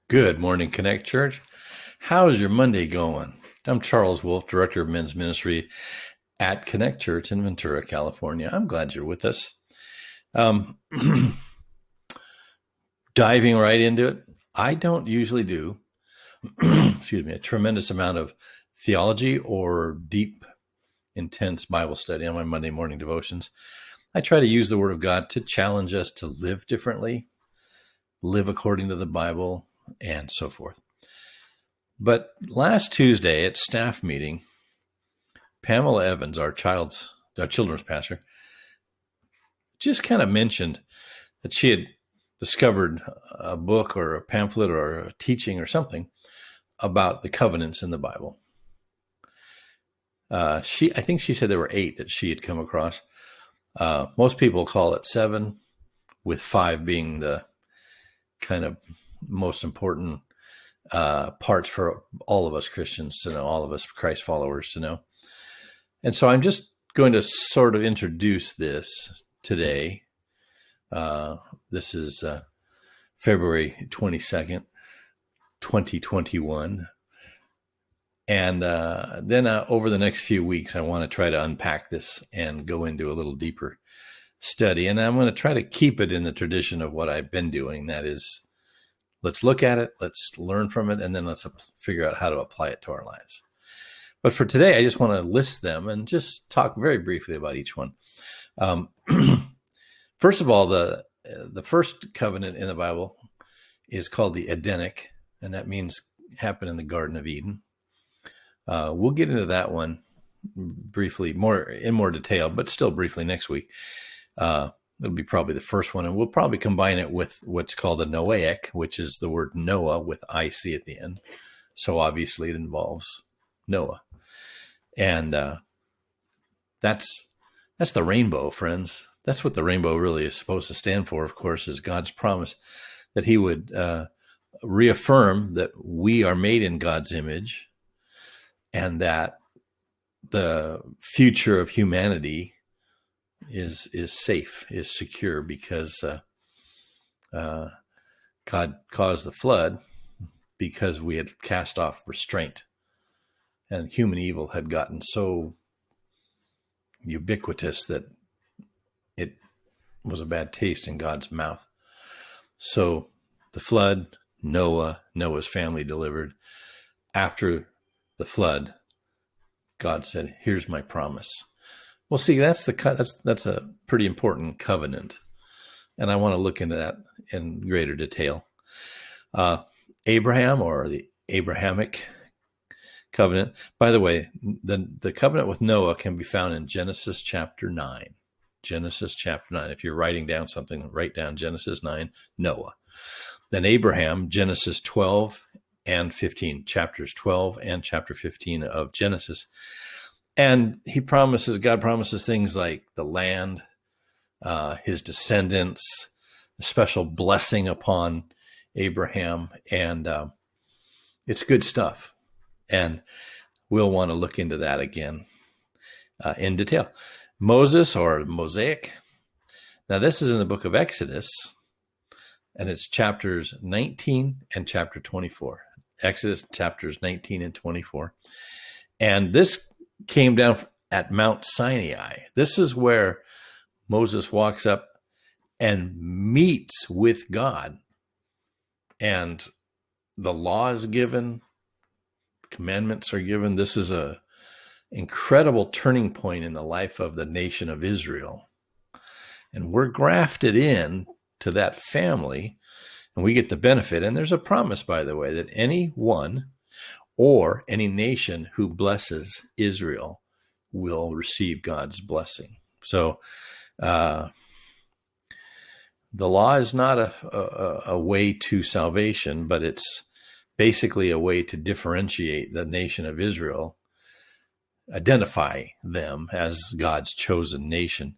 Good morning, Connect Church. How's your Monday going? I'm Charles Wolf, Director of Men's Ministry at Connect Church in Ventura, California. I'm glad you're with us. Diving right into it, I don't usually do, a tremendous amount of theology or deep, intense Bible study on my Monday morning devotions. I try to use the Word of God to challenge us to live differently, live according to the Bible, and so forth. But last Tuesday at staff meeting, Pamela Evans, our children's pastor, just kind of mentioned that she had discovered a book or a pamphlet or a teaching or something about the covenants in the Bible. I think she said there were 8 that she had come across. Most people call it 7, with 5 being the kind of most important parts for all of us Christians to know, all of us Christ followers to know. And so I'm just going to sort of introduce this today. This is February 22nd, 2021. And then over the next few weeks, I want to try to unpack this and go into a little deeper study. And I'm going to try to keep it in the tradition of what I've been doing. That is, let's look at it, let's learn from it, and then let's figure out how to apply it to our lives. But for today, I just want to list them and just talk very briefly about each one. First of all, the first covenant in the Bible is called the Edenic, and that means happened in the Garden of Eden. We'll get into that one briefly, in more detail, but still briefly next week. It'll be probably the first one, and we'll probably combine it with what's called the Noahic, which is the word Noah with IC at the end. So obviously it involves Noah. And that's the rainbow, friends. That's what the rainbow really is supposed to stand for, of course, is God's promise that he would reaffirm that we are made in God's image and that the future of humanity is safe, is secure, because God caused the flood because we had cast off restraint, and human evil had gotten so ubiquitous that it was a bad taste in God's mouth. So the flood, Noah's family delivered. After the flood, God said, "Here's my promise." Well, see, that's a pretty important covenant, and I want to look into that in greater detail. Abraham, or the Abrahamic Covenant. By the way, the covenant with Noah can be found in Genesis chapter 9. Genesis chapter 9. If you're writing down something, write down Genesis 9, Noah. Then Abraham, Genesis 12 and 15, chapters 12 and chapter 15 of Genesis. And God promises things like the land, his descendants, a special blessing upon Abraham, and it's good stuff. And we'll want to look into that again in detail. Moses, or Mosaic. Now, this is in the book of Exodus, and it's chapters 19 and chapter 24. Exodus chapters 19 and 24. And this came down at Mount Sinai. This is where Moses walks up and meets with God, and the law is given, commandments are given. This is a incredible turning point in the life of the nation of Israel, and we're grafted in to that family, and we get the benefit. And there's a promise, by the way, that anyone or any nation who blesses Israel will receive God's blessing. So the law is not a way to salvation, but it's basically a way to differentiate the nation of Israel, identify them as God's chosen nation.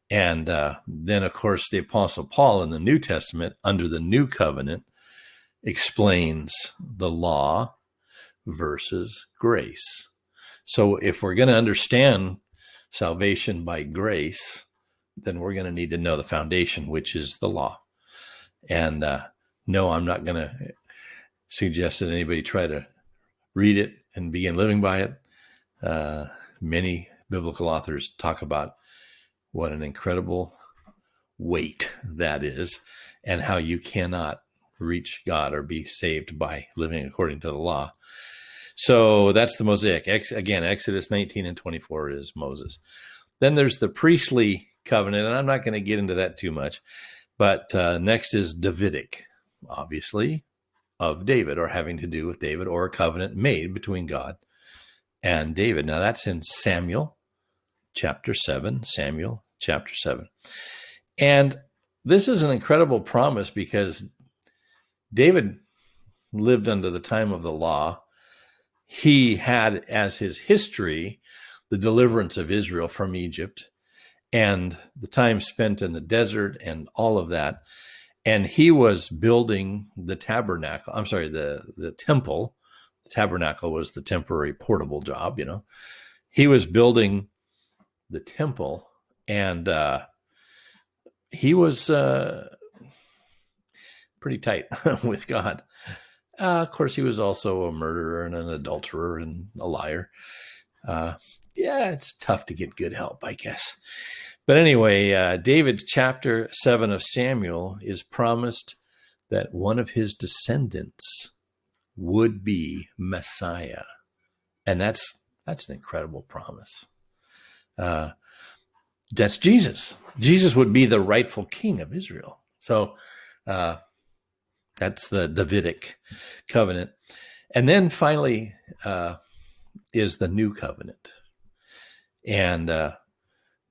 And then, of course, the Apostle Paul in the New Testament, under the New Covenant, explains the law versus grace. So if we're going to understand salvation by grace, then we're going to need to know the foundation, which is the law. And no, I'm not going to suggest that anybody try to read it and begin living by it. Many biblical authors talk about what an incredible weight that is, and how you cannot reach God or be saved by living according to the law. So that's the Mosaic. Again, Exodus 19 and 24 is Moses. Then there's the priestly covenant, and I'm not going to get into that too much. But next is Davidic, obviously, of David, or having to do with David, or a covenant made between God and David. Now that's in Samuel chapter 7. Samuel chapter 7. And this is an incredible promise because David lived under the time of the law. He had as his history the deliverance of Israel from Egypt and the time spent in the desert and all of that. And he was building the tabernacle. I'm sorry, the temple. The tabernacle was the temporary portable job, you know. He was building the temple, and he was pretty tight with God. Of course, he was also a murderer and an adulterer and a liar. Yeah, it's tough to get good help, I guess. But anyway, David chapter 7 of Samuel is promised that one of his descendants would be Messiah. And that's an incredible promise. That's Jesus. Jesus would be the rightful king of Israel. So that's the Davidic covenant. And then finally is the new covenant. And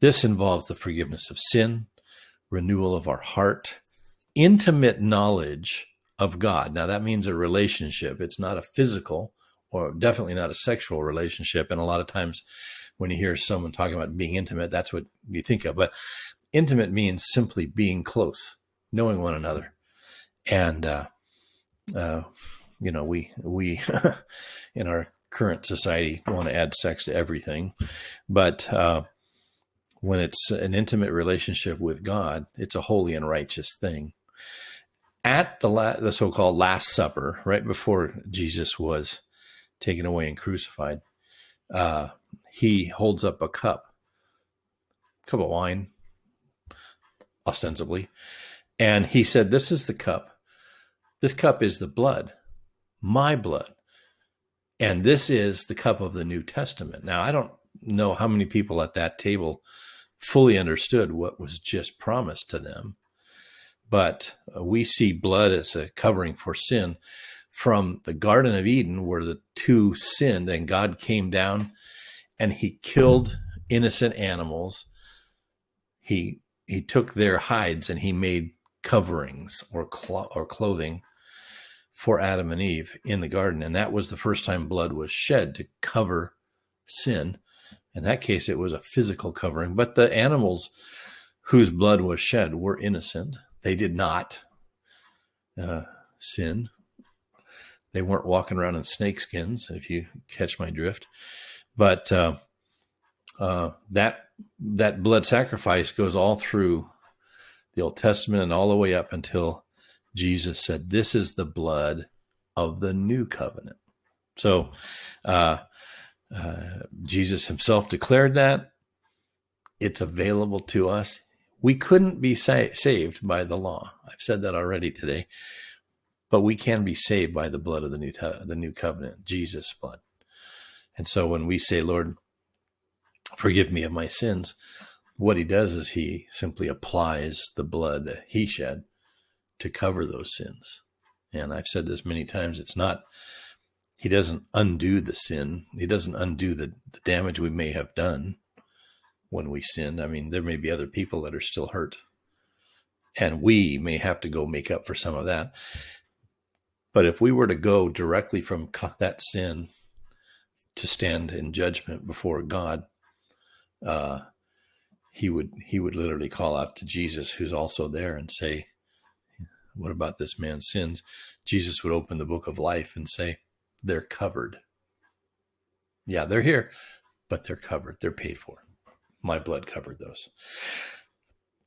this involves the forgiveness of sin, renewal of our heart, intimate knowledge of God. Now that means a relationship. It's not a physical, or definitely not a sexual relationship. And a lot of times when you hear someone talking about being intimate, that's what you think of. But intimate means simply being close, knowing one another. And, you know, we in our current society want to add sex to everything. But when it's an intimate relationship with God, it's a holy and righteous thing. At the so-called Last Supper, right before Jesus was taken away and crucified, he holds up a cup of wine, ostensibly, and he said, "This is the cup. This cup is the blood, my blood, and this is the cup of the New Testament." Now, I don't know how many people at that table fully understood what was just promised to them, but we see blood as a covering for sin. From the Garden of Eden, where the two sinned and God came down and he killed innocent animals, he took their hides and he made coverings or clothing for Adam and Eve in the garden. And that was the first time blood was shed to cover sin. In that case, it was a physical covering, but the animals whose blood was shed were innocent. They did not sin. They weren't walking around in snakeskins, if you catch my drift. But that blood sacrifice goes all through the Old Testament and all the way up until Jesus said, "This is the blood of the new covenant." So Jesus himself declared that. It's available to us. We couldn't be saved by the law. I've said that already today. But we can be saved by the blood of the new covenant, Jesus' blood. And so when we say, "Lord, forgive me of my sins," what he does is he simply applies the blood that he shed to cover those sins. And I've said this many times. He doesn't undo the sin. He doesn't undo the damage we may have done when we sinned. I mean, there may be other people that are still hurt, and we may have to go make up for some of that. But if we were to go directly from that sin to stand in judgment before God, he would literally call out to Jesus, who's also there, and say, "What about this man's sins?" Jesus would open the book of life and say, "They're covered. Yeah, they're here, but they're covered. They're paid for. My blood covered those."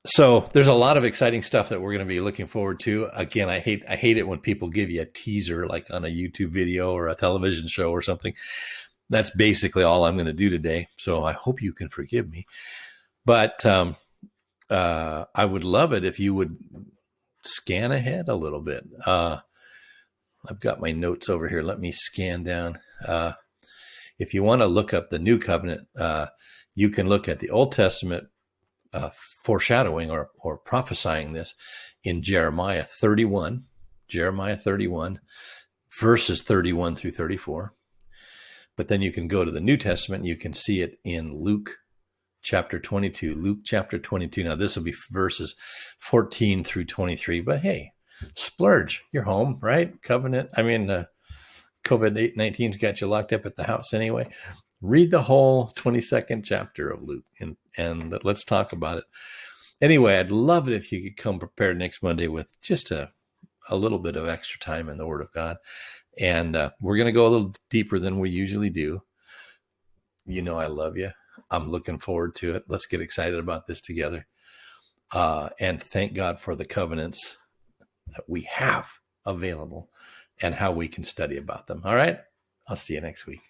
So there's a lot of exciting stuff that we're going to be looking forward to. Again, I hate it when people give you a teaser like on a YouTube video or a television show or something. That's basically all I'm going to do today. So I hope you can forgive me. But I would love it if you would scan ahead a little bit. I've got my notes over here. Let me scan down. If you want to look up the New Covenant, you can look at the Old Testament foreshadowing or prophesying this in Jeremiah 31, verses 31 through 34. But then you can go to the New Testament and you can see it in Luke chapter 22. Luke chapter 22. Now, this will be verses 14 through 23. But hey, splurge. You're home, right? Covenant. I mean, COVID-19's got you locked up at the house anyway. Read the whole 22nd chapter of Luke and let's talk about it. Anyway, I'd love it if you could come prepared next Monday with just a little bit of extra time in the Word of God. And we're going to go a little deeper than we usually do. You know I love you. I'm looking forward to it. Let's get excited about this together. And thank God for the covenants that we have available and how we can study about them. All right? I'll see you next week.